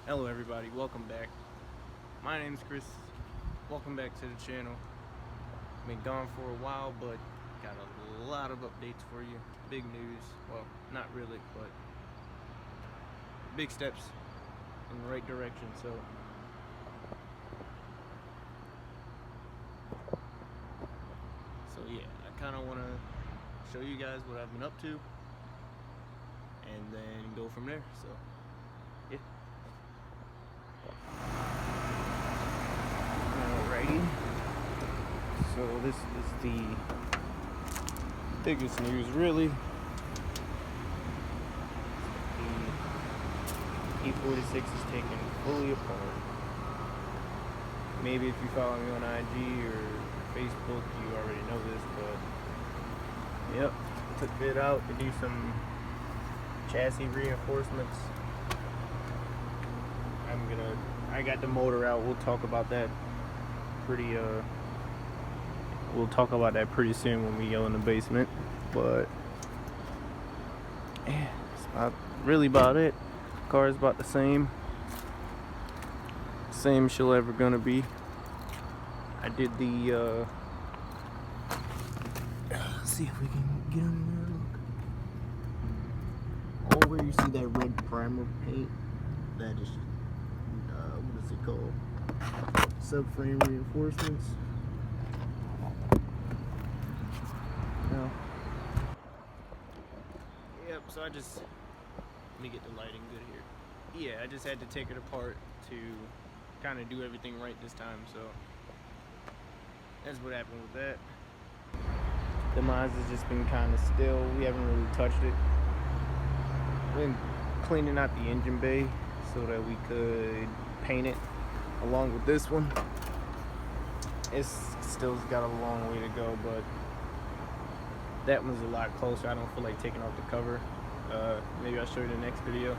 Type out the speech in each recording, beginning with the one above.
Hello everybody, welcome back. My name's Chris. Welcome back to the channel. Been gone for a while, but got a lot of updates for you. Big news. Well, not really, but big steps in the right direction. So yeah, I kind of want to show you guys what I've been up to and then go from there. So yeah. Alrighty. So this is the biggest news, really. The E46 is taken fully apart. Maybe if you follow me on IG or Facebook, you already know this, but yep, took it out to do some chassis reinforcements. I got the motor out. We'll talk about that pretty soon when we go in the basement. But yeah, it's really about it. Car's about the same she'll ever gonna be. I did the let's see if we can get in there. Look, all where you see that red primer paint, that is what is it called? Subframe reinforcements. No. Yep, so let me get the lighting good here. Yeah, I just had to take it apart to kind of do everything right this time, so that's what happened with that. The Mazda's just been kind of still. We haven't really touched it. Been cleaning out the engine bay so that we could paint it along with this one. It's still got a long way to go, but that one's a lot closer. I don't feel like taking off the cover. Maybe I'll show you the next video.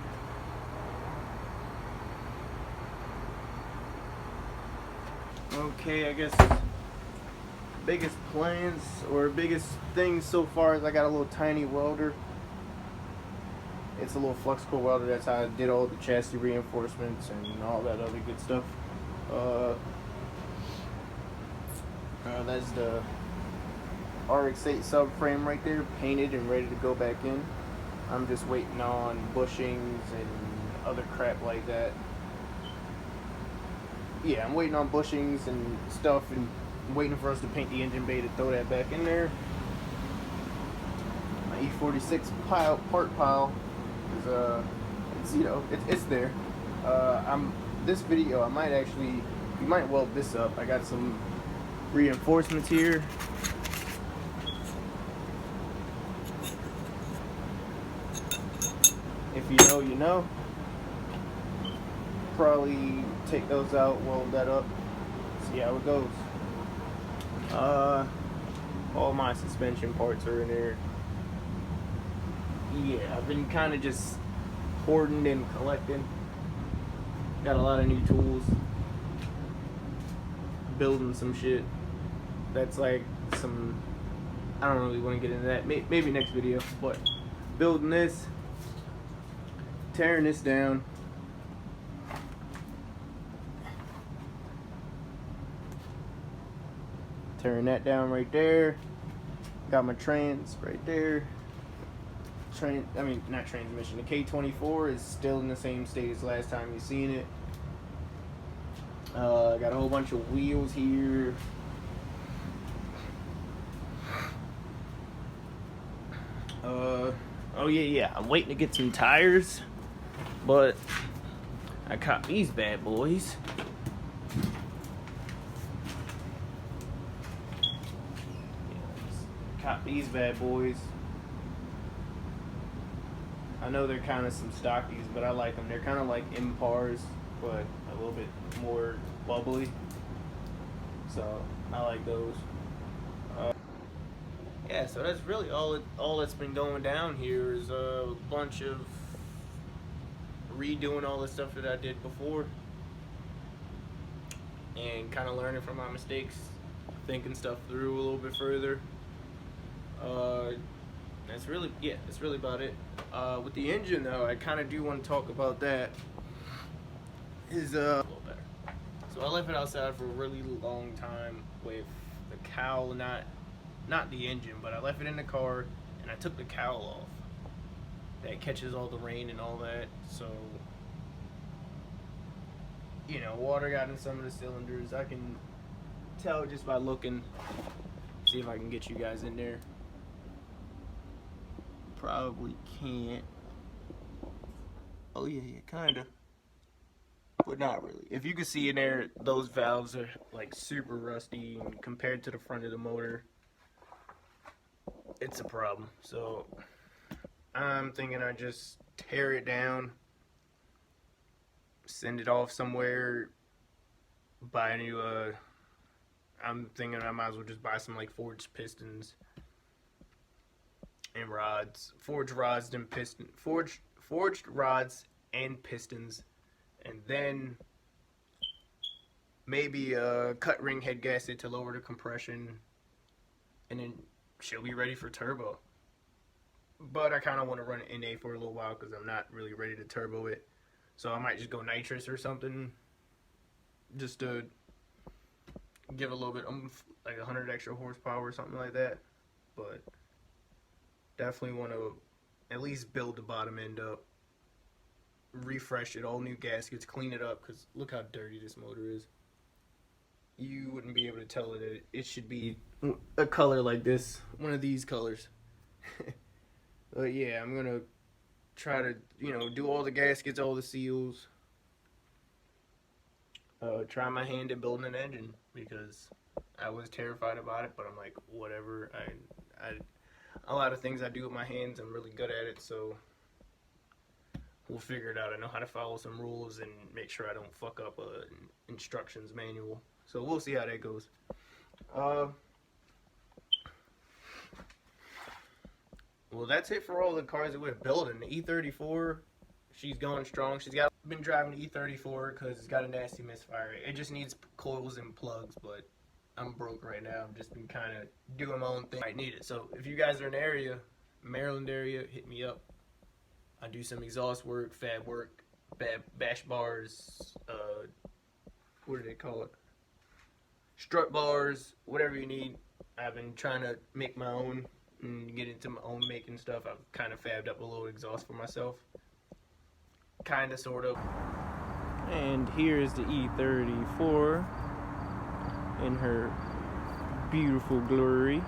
Okay, I guess biggest plans or biggest things so far is I got a little tiny welder. It's a little flux core welder. That's how I did all the chassis reinforcements and all that other good stuff. That's the RX-8 subframe right there, painted and ready to go back in. I'm just waiting on bushings and other crap like that. Yeah, I'm waiting on bushings and stuff, and I'm waiting for us to paint the engine bay to throw that back in there. My E46 part pile is, it's there. This video, I might actually, you might weld this up. I got some reinforcements here. If you know, you know. Probably take those out, weld that up, see how it goes. All my suspension parts are in there. Yeah, I've been kind of just hoarding and collecting. Got a lot of new tools. Building some shit. That's like some, I don't really want to get into that. Maybe next video. But building this, tearing this down. Tearing that down right there. Got my trans right there. Not transmission. The K24 is still in the same state as last time you seen it. Got a whole bunch of wheels here. Oh yeah. I'm waiting to get some tires, but I caught these bad boys. These bad boys. I know they're kind of some stockies, but I like them. They're kind of like Impars, but a little bit more bubbly. So I like those. Yeah, so that's really all that's been going down here is a bunch of redoing all the stuff that I did before and kind of learning from my mistakes, thinking stuff through a little bit further. That's really about it. With the engine though, I kind of do want to talk about that. is a little better. So I left it outside for a really long time with the cowl, not the engine, but I left it in the car and I took the cowl off. That catches all the rain and all that, so you know, water got in some of the cylinders. I can tell just by looking. See if I can get you guys in there. Probably can't. Oh yeah, kinda. But not really. If you can see in there, those valves are like super rusty, and compared to the front of the motor, it's a problem. So I'm thinking I just tear it down, send it off somewhere, buy a new I'm thinking I might as well just buy some like forged pistons and rods, forged rods and pistons, and then maybe cut ring head gasket to lower the compression, and then she'll be ready for turbo. But I kind of want to run it NA for a little while because I'm not really ready to turbo it, so I might just go nitrous or something, just to give a little bit, like 100 extra horsepower or something like that. But definitely want to at least build the bottom end up, refresh it, all new gaskets, clean it up, because look how dirty this motor is. You wouldn't be able to tell that it should be a color like this, one of these colors. But yeah, I'm gonna try to, you know, do all the gaskets, all the seals, try my hand at building an engine, because I was terrified about it, but I'm like, whatever. A lot of things I do with my hands, I'm really good at it, so we'll figure it out. I know how to follow some rules and make sure I don't fuck up an instructions manual. So we'll see how that goes. Well, that's it for all the cars that we're building. The E34, she's going strong. Been driving the E34 because it's got a nasty misfire. It just needs coils and plugs, but I'm broke right now. I've just been kind of doing my own thing. I need it. So if you guys are in the area, Maryland area, hit me up. I do some exhaust work, fab work, bash bars, what do they call it? Strut bars, whatever you need. I've been trying to make my own and get into my own making stuff. I've kind of fabbed up a little exhaust for myself. Kind of, sort of. And here's the E34 in her beautiful glory.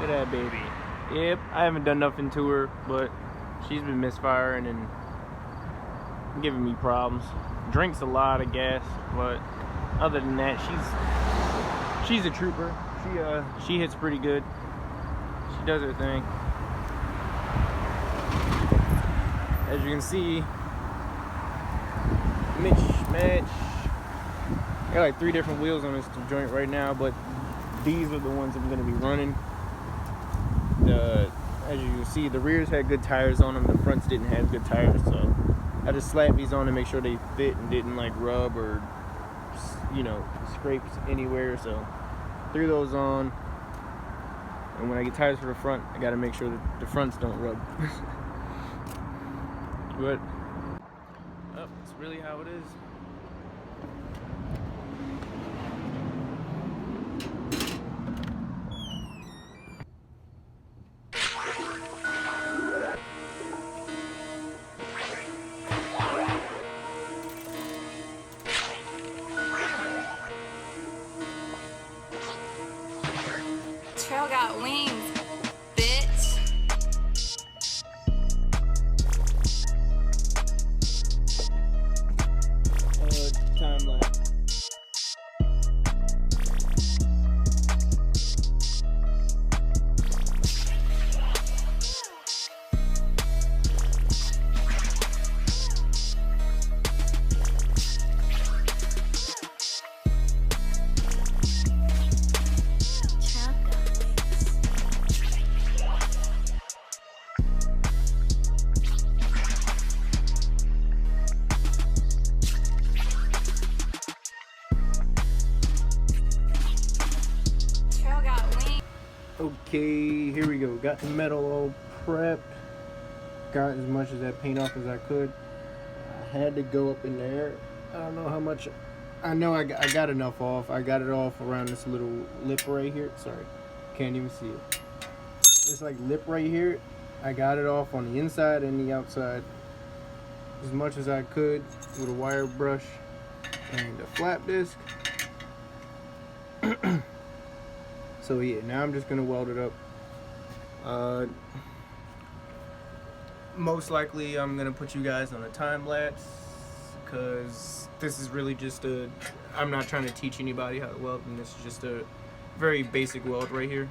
Look at that baby. Yep, I haven't done nothing to her, but she's been misfiring and giving me problems. Drinks a lot of gas, but other than that, she's a trooper. She hits pretty good. She does her thing. As you can see, match. I got like 3 different wheels on this joint right now, but these are the ones I'm gonna be running. As you can see, the rears had good tires on them, the fronts didn't have good tires, so I just slapped these on to make sure they fit and didn't like rub or, you know, scrapes anywhere. So threw those on, and when I get tires for the front, I gotta make sure that the fronts don't rub. But it's really how it is. Trail got wings, bitch. Time lapse. Okay, here we go. Got the metal all prepped. Got as much of that paint off as I could. I had to go up in there. I don't know how much. I know I got enough off. I got it off around this little lip right here. Sorry, can't even see it. This like lip right here. I got it off on the inside and the outside as much as I could with a wire brush and a flap disc. So yeah, now I'm just gonna weld it up. Most likely I'm gonna put you guys on a time lapse because this is really just I'm not trying to teach anybody how to weld, and this is just a very basic weld right here.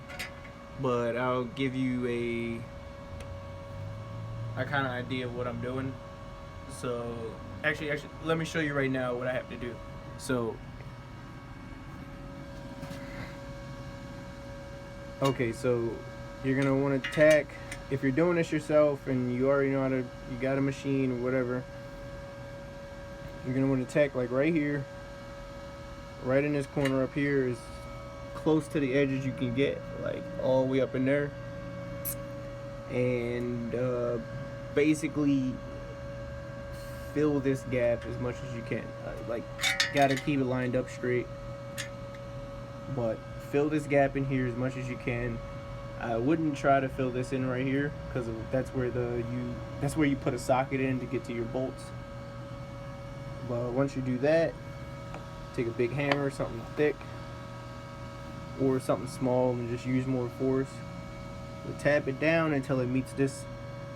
But I'll give you a kind of idea of what I'm doing. So actually, let me show you right now what I have to do. So okay, so you're gonna want to tack. If you're doing this yourself and you already know how to, you got a machine or whatever, you're gonna want to tack like right here, right in this corner up here, is close to the edges you can get, like all the way up in there, and basically fill this gap as much as you can. Like, gotta keep it lined up straight, but fill this gap in here as much as you can. I wouldn't try to fill this in right here because that's where you put a socket in to get to your bolts. But once you do that, take a big hammer, something thick, or something small, and just use more force. So tap it down until it meets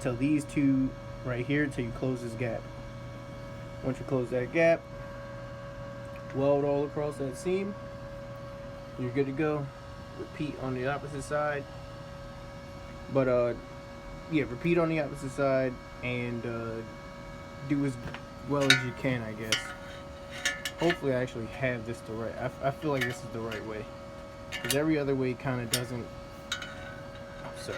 till these two right here, until you close this gap. Once you close that gap, weld all across that seam. You're good to go. Repeat on the opposite side. But yeah, repeat on the opposite side and do as well as you can, I guess. Hopefully I actually have this the right. I feel like this is the right way, because every other way kind of doesn't. Sorry.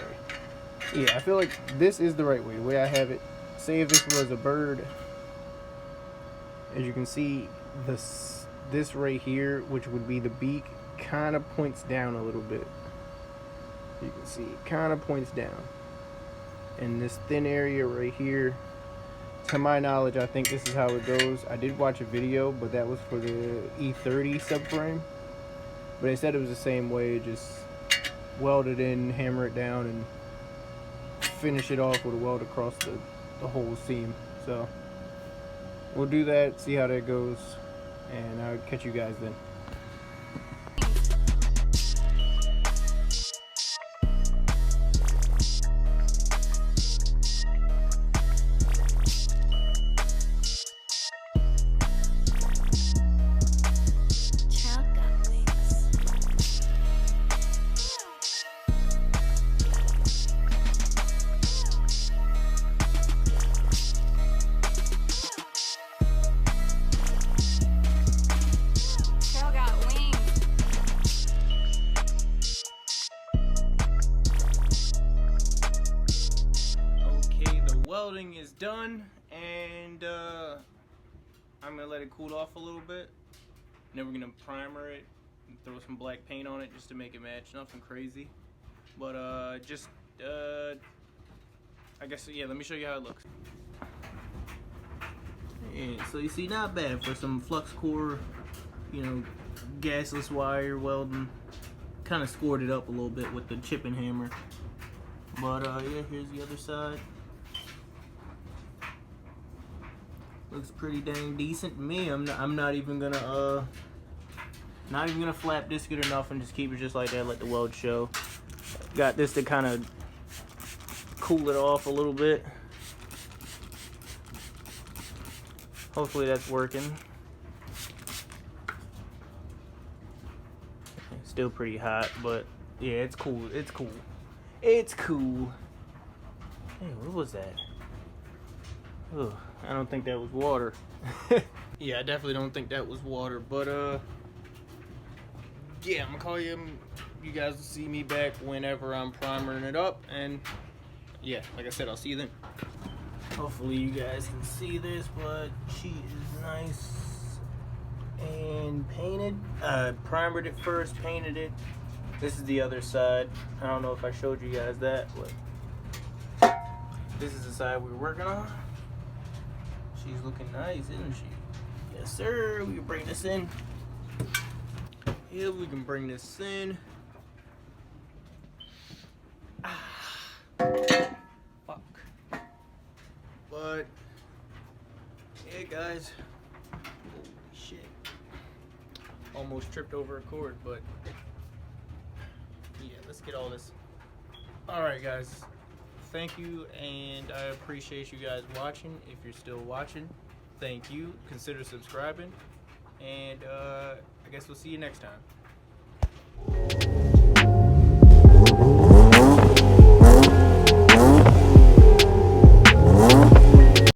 Yeah, I feel like this is the right way. The way I have it. Say if this was a bird, as you can see, this right here, which would be the beak, kind of points down a little bit. You can see it kind of points down, and this thin area right here, to my knowledge, I think this is how it goes. I did watch a video, but that was for the E30 subframe, but they said it was the same way. Just weld it in, hammer it down, and finish it off with a weld across the whole seam. So we'll do that, see how that goes, and I'll catch you guys then. Welding is done, and I'm gonna let it cool off a little bit. Then we're gonna primer it and throw some black paint on it just to make it match. Nothing crazy, but I guess, yeah, let me show you how it looks. And so you see, not bad for some flux core, you know, gasless wire welding. Kind of scored it up a little bit with the chipping hammer, but yeah, here's the other side. Looks pretty dang decent to me. I'm not even gonna flap disc it or nothing. Just keep it just like that. Let the weld show. Got this to kind of cool it off a little bit. Hopefully that's working. Still pretty hot, but yeah, it's cool. It's cool. It's cool. Hey, what was that? Ugh, I don't think that was water. Yeah, I definitely don't think that was water, but yeah, I'm gonna call you. You guys will see me back whenever I'm primering it up, and yeah, like I said, I'll see you then. Hopefully you guys can see this, but she is nice and painted. Primered it first, painted it, This is the other side. I don't know if I showed you guys that, but this is the side we were working on. She's looking nice, isn't she? Yes, sir. We can bring this in. Yeah, we can bring this in. Fuck. But yeah, guys. Holy shit. Almost tripped over a cord, but yeah, let's get all this. Alright, guys. Thank you, and I appreciate you guys watching. If you're still watching, thank you. Consider subscribing, and I guess we'll see you next time.